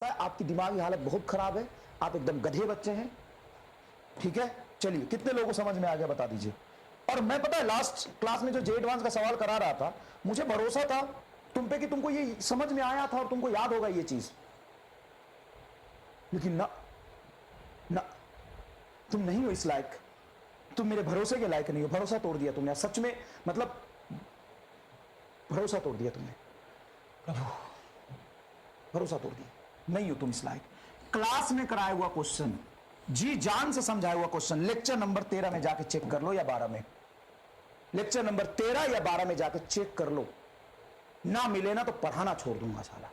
आपकी दिमागी हालत बहुत खराब है, आप एकदम गधे बच्चे हैं। ठीक है, चलिए कितने लोगों को समझ में आ गया बता दीजिए। और मैं पता है लास्ट क्लास में जो जे एडवांस का सवाल करा रहा था, मुझे भरोसा था तुम पे कि तुमको ये समझ में आया था और तुमको याद होगा ये चीज, लेकिन ना ना, तुम नहीं हो इस लायक, तुम मेरे भरोसे के लायक नहीं हो। भरोसा तोड़ दिया तुमने, सच में, मतलब भरोसा तोड़ दिया तुमने प्रभु, भरोसा तोड़ दिया। नहीं हो तुम इस लायक। क्लास में कराया हुआ क्वेश्चन, जी जान से समझाया हुआ क्वेश्चन, लेक्चर नंबर 13 में जाके चेक कर लो या 12 में, लेक्चर नंबर 13 या 12 में जाके चेक कर लो। ना मिले ना तो पढ़ाना छोड़ दूंगा साला।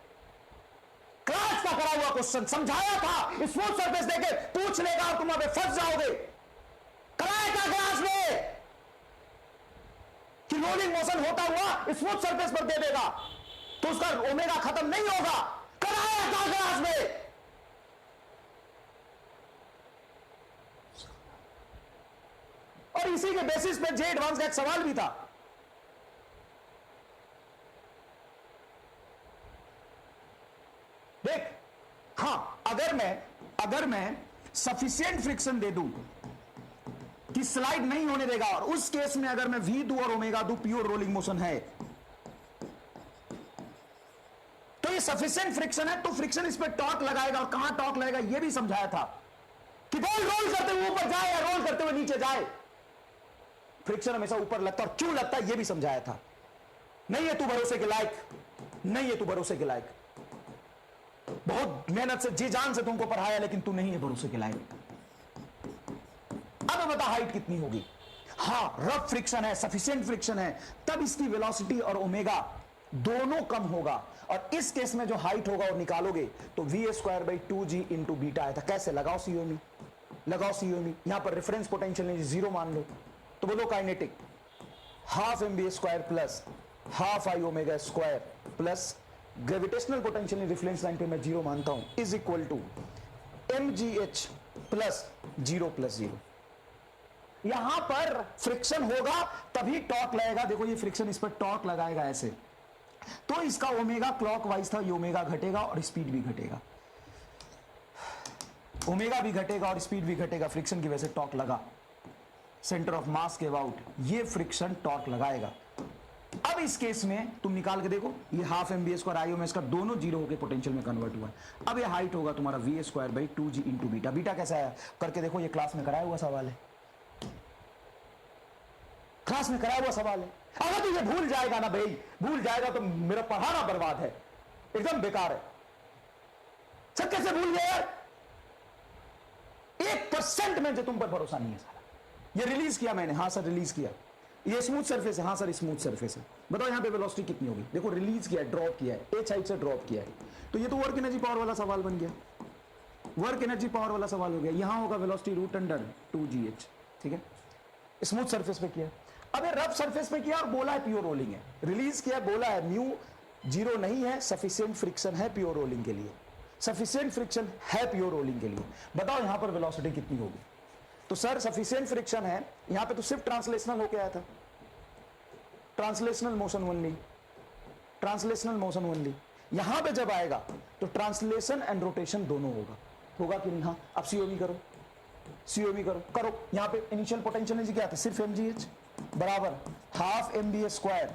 क्लास का करा हुआ क्वेश्चन समझाया था, स्मूथ सरफेस देके पूछ लेगा और तुम अबे फंस जाओगे। कराया था क्लास में कि रोलिंग मोशन होता हुआ स्मूथ सरफेस पर दे देगा तो उसका ओमेगा खत्म नहीं होगा। कराया था क्लास में। और इसी के बेसिस पे जे एडवांस का एक सवाल भी था। देख, हां, अगर मैं सफिशिएंट फ्रिक्शन दे दूं कि स्लाइड नहीं होने देगा, और उस केस में अगर मैं वी दूं और ओमेगा दूं, प्योर रोलिंग मोशन है, तो ये सफिशिएंट फ्रिक्शन है, तो फ्रिक्शन इस पर टॉर्क लगाएगा, और कहां टॉर्क लगाएगा यह भी समझाया था कि बॉल रोल करते हुए ऊपर जाए या रोल करते हुए नीचे जाए, फ्रिक्शन हमेशा ऊपर लगता है। और क्यों लगता है यह भी समझाया था। नहीं है तू भरोसे के लायक, नहीं है तू भरोसे के लायक। बहुत मेहनत से जी जान से तुमको पढ़ाया, लेकिन तू नहीं है भरोसे के लायक। अब बता हाइट कितनी होगी। हां, रफ फ्रिक्शन है, सफिशिएंट फ्रिक्शन है, तब इसकी वेलोसिटी और ओमेगा दोनों कम होगा। और इस केस में जो हाइट होगा और निकालोगे तो v²/2g इंटू बीटा आया था। कैसे? लगाओ सीओमी, लगाओ सीओमी। यहां पर रेफरेंस पोटेंशियल जीरो मान लो, तो बोलो kinetic half mv² plus half I omega square plus gravitational potential reference line पे मैं जीरो मानता हूं, is equal to mgh plus 0+0। यहां पर फ्रिक्शन होगा तभी टॉर्क लगेगा। देखो ये फ्रिक्शन इस पर टॉर्क लगाएगा ऐसे, तो इसका ओमेगा क्लॉकवाइज था, ये ओमेगा घटेगा और स्पीड भी घटेगा, ओमेगा भी घटेगा और स्पीड भी घटेगा। फ्रिक्शन की वजह से टॉर्क लगा, सेंटर ऑफ मास के अबाउट ये फ्रिक्शन टॉर्क लगाएगा। अब इस केस में तुम निकाल के देखो, ये हाफ mv² आई ओमेगा का दोनों जीरो होकर पोटेंशियल में कन्वर्ट हुआ है। अब ये हाइट होगा तुम्हारा v²/2g इंटू बीटा। बीटा कैसा है करके देखो, ये क्लास में कराया हुआ सवाल है, क्लास में कराया हुआ सवाल है। अगर तुझे भूल जाएगा ना भाई, भूल जाएगा तो मेरा पढ़ाना बर्बाद है, एकदम बेकार है। सब कैसे भूल गए यार? 1% में जो तुम पर भरोसा नहीं है सारा। ये रिलीज किया मैंने, हाँ सर रिलीज किया। ये स्मूथ सरफेस है, हाँ सर स्मूथ सरफेस है। बताओ यहां पे वेलोसिटी कितनी होगी? देखो रिलीज किया है, ड्रॉप किया है, एच हाइट से ड्रॉप किया है, तो ये तो वर्क एनर्जी पावर वाला सवाल बन गया, वर्क एनर्जी पावर वाला सवाल हो गया। यहां होगा वेलोसिटी √2gh। ठीक है, स्मूथ सरफेस पे किया। अब ये रफ सरफेस पे किया और बोला है प्योर रोलिंग है, रिलीज किया, बोला है म्यू जीरो नहीं है, सफिशिएंट फ्रिक्शन है प्योर रोलिंग के लिए, सफिशिएंट फ्रिक्शन है प्योर रोलिंग के लिए। बताओ यहां पर वेलोसिटी कितनी होगी? तो सर सफिशिएंट फ्रिक्शन है, यहां पे तो सिर्फ ट्रांसलेशनल होके आया था, translational motion only, translational motion only. यहां पे जब आएगा तो ट्रांसलेशन एंड रोटेशन दोनों होगा, होगा कि नहीं? हाँ, अब सीओवी करो, सीओवी करो, करो। यहां पे इनिशियल पोटेंशियल एनर्जी क्या था? सिर्फ mgh बराबर हाफ mv²